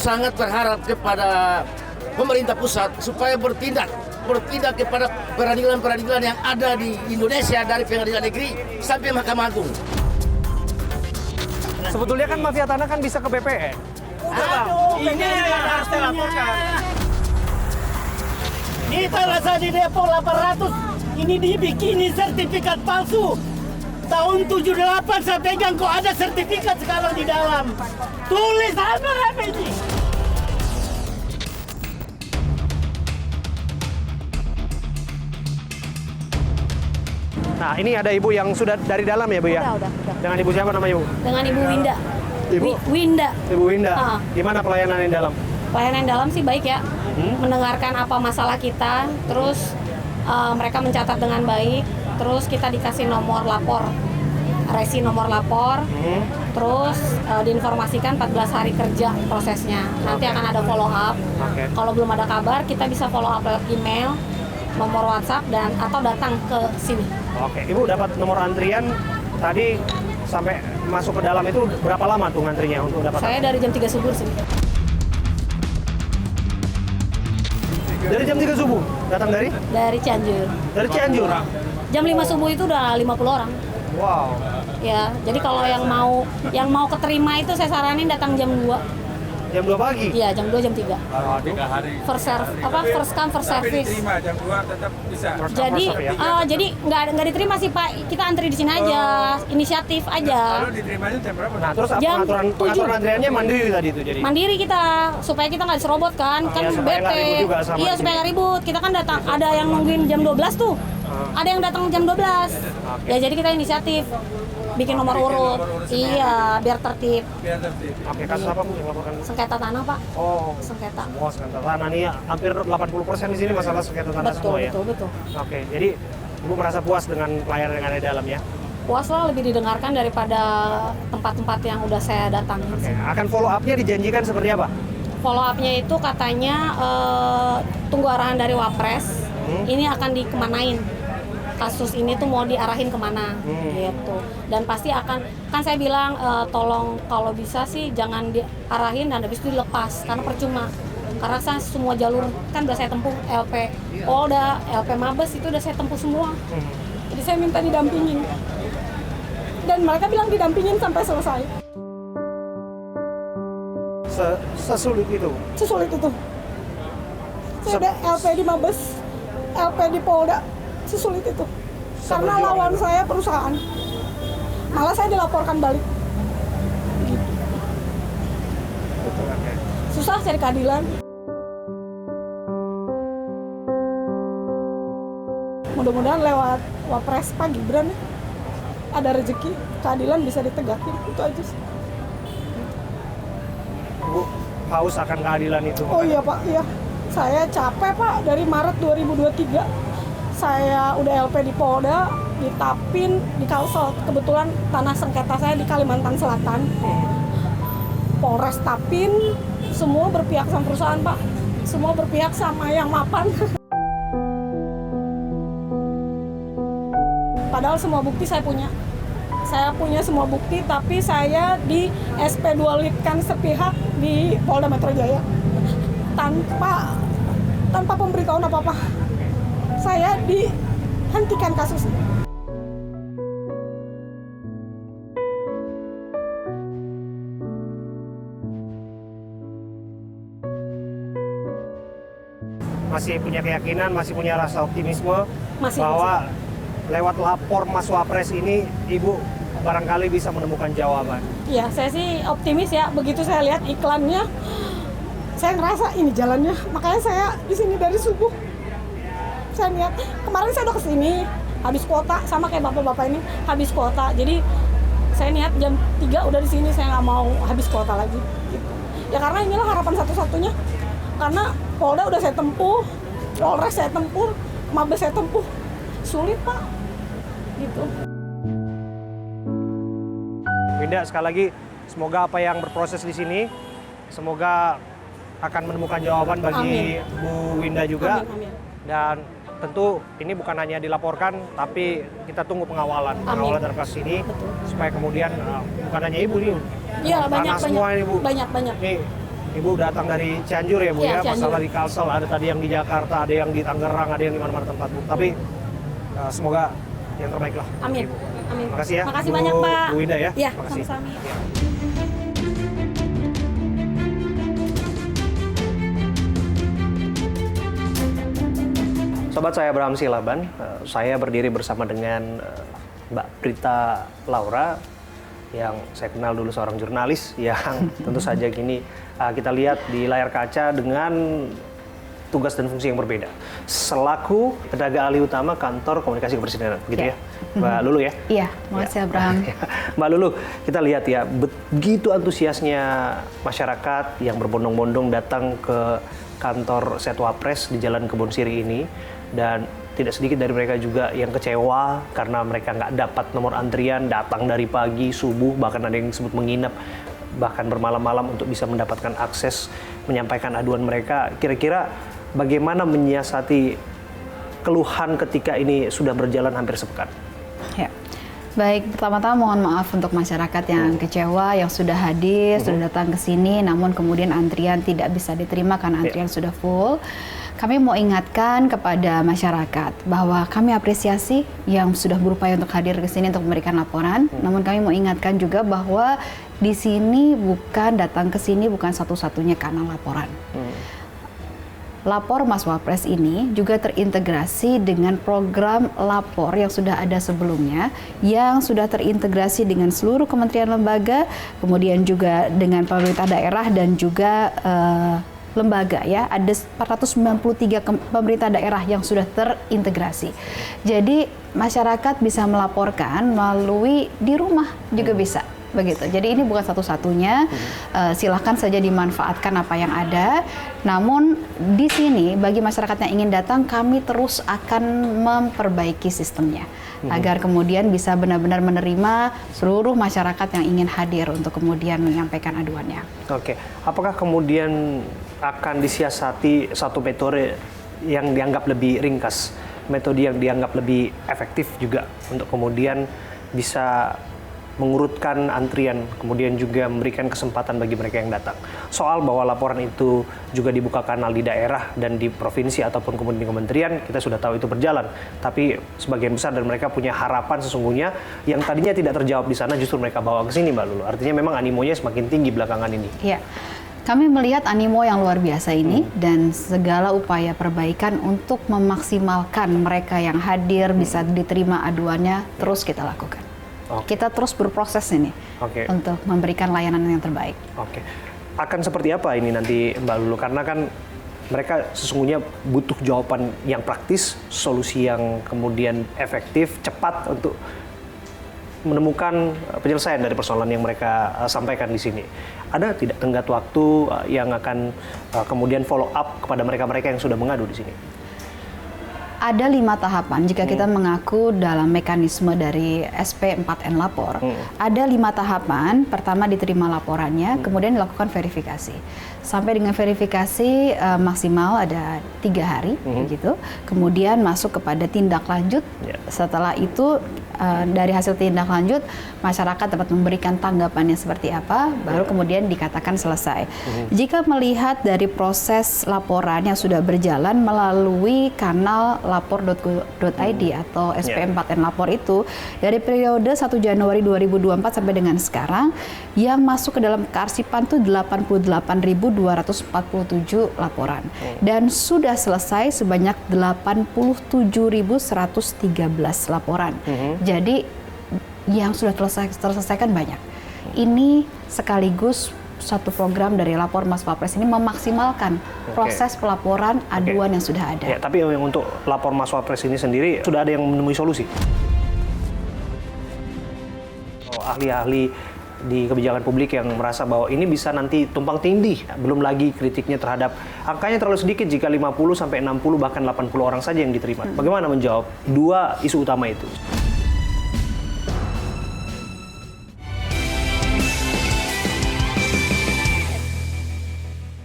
sangat berharap kepada pemerintah pusat supaya bertindak kepada peradilan-peradilan yang ada di Indonesia dari pengadilan negeri sampai Mahkamah Agung. Sebetulnya kan mafia tanah kan bisa ke BPN. Ini yang harus dilaporkan. Ini tanah saya di Depok 800. Ini dibikini sertifikat palsu. Tahun 78 saya pegang kok ada sertifikat sekarang di dalam. Tulis apa ini? Nah, ini ada ibu yang sudah dari dalam ya, Bu ya? Udah. Dengan ibu siapa namanya, Bu? Dengan Ibu Winda. Ibu? Winda. Ibu Winda. Ah. Gimana pelayanan yang dalam? Pelayanan dalam sih baik ya. Mendengarkan apa masalah kita, terus mereka mencatat dengan baik, terus kita dikasih nomor lapor, resi nomor lapor, terus diinformasikan 14 hari kerja prosesnya. Nanti akan ada follow up. Kalau belum ada kabar, kita bisa follow up lewat email, nomor WhatsApp, dan atau datang ke sini. Oke, Ibu dapat nomor antrian tadi sampai masuk ke dalam itu berapa lama tuh ngantrinya untuk dapat? Saya dari jam 3 subuh sini. Dari jam 3 subuh? Datang dari? Dari Cianjur. Dari Cianjur? Jam 5 subuh itu udah 50 orang. Wow. Ya, jadi kalau yang mau keterima itu saya saranin datang jam 2. Jam 2 pagi? Iya, jam 2 jam 3. Waduh. 3 hari. First come first Tapi service. diterima jam 2 tetap bisa. Jadi nggak diterima sih Pak. Kita antri di sini aja, inisiatif aja. Lalu diterimanya jam berapa? Nah, terus Jam pengaturan 7. antriannya mandiri tadi itu jadi? Mandiri kita, supaya kita nggak diserobot kan Iya, supaya nggak bete. ribut juga sama Iya, di supaya nggak ribut. Kita kan datang, ada yang nungguin jam 12 tuh. Ada yang datang jam 12. Ya jadi kita inisiatif. Bikin nomor urut. Iya, biar tertib. Biar tertib. Oke, kasus apa Bu yang laporkan? Sengketa tanah, Pak. Oh, Sengketa. sengketa tanah nih hampir 80% di sini masalah sengketa tanah Betul, semua ya? betul. Oke, jadi Ibu merasa puas dengan pelayanan yang ada di dalam ya? Puas lah, lebih didengarkan daripada tempat-tempat yang udah saya datangin. Oke, akan follow up-nya dijanjikan seperti apa? Follow up-nya itu katanya tunggu arahan dari Wapres. Ini akan dikemanain. Kasus ini tuh mau diarahin kemana gitu. Dan pasti akan, kan saya bilang tolong kalau bisa sih jangan diarahin dan habis itu dilepas karena percuma. Karena saya semua jalur kan udah saya tempuh, LP Polda, LP Mabes itu udah saya tempuh semua. Jadi saya minta didampingin. Dan mereka bilang didampingin sampai selesai. Sesulit itu? Sesulit itu. Saya udah LP di Mabes, LP di Polda, sesulit itu. Karena lawan saya perusahaan. Malah saya dilaporkan balik. Gitu. Susah cari keadilan. Mudah-mudahan lewat Wapres Pak Gibran ada rezeki, keadilan bisa ditegakin. Itu aja sih. Bu, haus akan keadilan itu? Oh iya Pak, iya. Saya capek Pak, dari Maret 2023 saya udah LP di Polda, di Tapin, di Kalsel. Kebetulan tanah sengketa saya di Kalimantan Selatan. Polres Tapin, semua berpihak sama perusahaan Pak. Semua berpihak sama yang mapan. Padahal semua bukti saya punya. Saya punya semua bukti, tapi saya di SP2-litkan sepihak di Polda Metro Jaya. Tanpa pemberitahuan apa-apa. Saya dihentikan kasusnya. Masih punya keyakinan, masih punya rasa optimisme Masih, bahwa lewat lapor Mas Wapres ini Ibu barangkali bisa menemukan jawaban. Iya, saya sih optimis ya. Begitu saya lihat iklannya, saya ngerasa ini jalannya. Makanya saya di sini dari subuh. Saya lihat, kemarin saya udah kesini, habis kuota, sama kayak bapak-bapak ini, habis kuota. Jadi saya niat jam 3 udah di sini, saya nggak mau habis kuota lagi. Gitu. Ya karena inilah harapan satu-satunya. Karena Polda udah saya tempuh, Polres saya tempuh, Mabes saya tempuh. Sulit Pak. Gitu. Winda, sekali lagi semoga apa yang berproses di sini, semoga akan menemukan jawaban bagi Bu Winda juga. Amin. Dan tentu ini bukan hanya dilaporkan, tapi kita tunggu pengawalan terhadap kasus ini. Supaya kemudian bukan hanya Ibu nih, Iya, tanah semua ini Bu. banyak. Nih, Ibu datang dari Cianjur ya Bu Iya, ya, Cianjur. masalah di Kalsel, ada tadi yang di Jakarta, ada yang di Tangerang, ada yang di mana-mana tempat Bu. Tapi semoga yang terbaik lah. Amin. Amin. Makasih ya. Makasih Bu- banyak Pak. Bu Winda ya. Iya, Makasih. sama-sama. Ya. Sobat saya Abraham Silaban, saya berdiri bersama dengan Mbak Prita Laura yang saya kenal dulu seorang jurnalis yang tentu saja kini kita lihat di layar kaca dengan tugas dan fungsi yang berbeda. Selaku tenaga ahli utama Kantor Komunikasi Kepresidenan, gitu ya, Mbak Lulu ya? Iya, makasih Abraham. Mbak Lulu, kita lihat ya, begitu antusiasnya masyarakat yang berbondong-bondong datang ke kantor Setwapres di Jalan Kebon Siri ini, dan tidak sedikit dari mereka juga yang kecewa karena mereka nggak dapat nomor antrian, datang dari pagi, subuh, bahkan ada yang disebut menginap, bahkan bermalam-malam untuk bisa mendapatkan akses menyampaikan aduan mereka. Kira-kira bagaimana menyiasati keluhan ketika ini sudah berjalan hampir sepekan? Ya. Baik, pertama-tama mohon maaf untuk masyarakat yang kecewa, yang sudah hadir, sudah datang ke sini, namun kemudian antrian tidak bisa diterima karena antrian sudah full. Kami mau ingatkan kepada masyarakat bahwa kami apresiasi yang sudah berupaya untuk hadir ke sini untuk memberikan laporan. Namun kami mau ingatkan juga bahwa di sini datang ke sini bukan satu-satunya kanal laporan. Lapor Mas Wapres ini juga terintegrasi dengan program lapor yang sudah ada sebelumnya, yang sudah terintegrasi dengan seluruh kementerian lembaga, kemudian juga dengan pemerintah daerah dan juga lembaga ya, ada 493 pemerintah daerah yang sudah terintegrasi. Jadi masyarakat bisa melaporkan melalui di rumah juga bisa. Begitu. Jadi ini bukan satu-satunya, silahkan saja dimanfaatkan apa yang ada. Namun di sini bagi masyarakat yang ingin datang, kami terus akan memperbaiki sistemnya agar kemudian bisa benar-benar menerima seluruh masyarakat yang ingin hadir untuk kemudian menyampaikan aduannya. Oke, apakah kemudian akan disiasati satu metode yang dianggap lebih ringkas, metode yang dianggap lebih efektif juga untuk kemudian bisa mengurutkan antrian, kemudian juga memberikan kesempatan bagi mereka yang datang. Soal bahwa laporan itu juga dibuka kanal di daerah dan di provinsi ataupun kemudian di kementerian, kita sudah tahu itu berjalan. Tapi sebagian besar dari mereka punya harapan sesungguhnya yang tadinya tidak terjawab di sana justru mereka bawa ke sini, Mbak Lulu. Artinya memang animonya semakin tinggi belakangan ini. Ya. Kami melihat animo yang luar biasa ini dan segala upaya perbaikan untuk memaksimalkan mereka yang hadir bisa diterima aduannya terus kita lakukan. Kita terus berproses ini untuk memberikan layanan yang terbaik. Oke. Akan seperti apa ini nanti Mbak Lulu? Karena kan mereka sesungguhnya butuh jawaban yang praktis, solusi yang kemudian efektif, cepat untuk menemukan penyelesaian dari persoalan yang mereka sampaikan di sini. Ada tidak tenggat waktu yang akan kemudian follow up kepada mereka-mereka yang sudah mengadu di sini? Ada 5 tahapan jika kita mengaku dalam mekanisme dari SP4N lapor. Ada 5 tahapan. Pertama diterima laporannya, kemudian dilakukan verifikasi. Sampai dengan verifikasi maksimal ada 3 hari, gitu. Kemudian masuk kepada tindak lanjut. Setelah itu dari hasil tindak lanjut masyarakat dapat memberikan tanggapannya seperti apa, baru kemudian dikatakan selesai. Jika melihat dari proses laporan yang sudah berjalan melalui kanal lapor.go.id atau SP4N lapor itu dari periode 1 Januari 2024 sampai dengan sekarang yang masuk ke dalam kearsipan itu 88.247 laporan dan sudah selesai sebanyak 87.113 laporan. Jadi yang sudah terselesaikan banyak. Ini sekaligus satu program dari Lapor Mas Wapres ini memaksimalkan proses pelaporan aduan yang sudah ada. Ya, tapi yang untuk Lapor Mas Wapres ini sendiri sudah ada yang menemui solusi? Ahli-ahli di kebijakan publik yang merasa bahwa ini bisa nanti tumpang tindih, belum lagi kritiknya terhadap angkanya terlalu sedikit jika 50 sampai 60 bahkan 80 orang saja yang diterima. Bagaimana menjawab dua isu utama itu?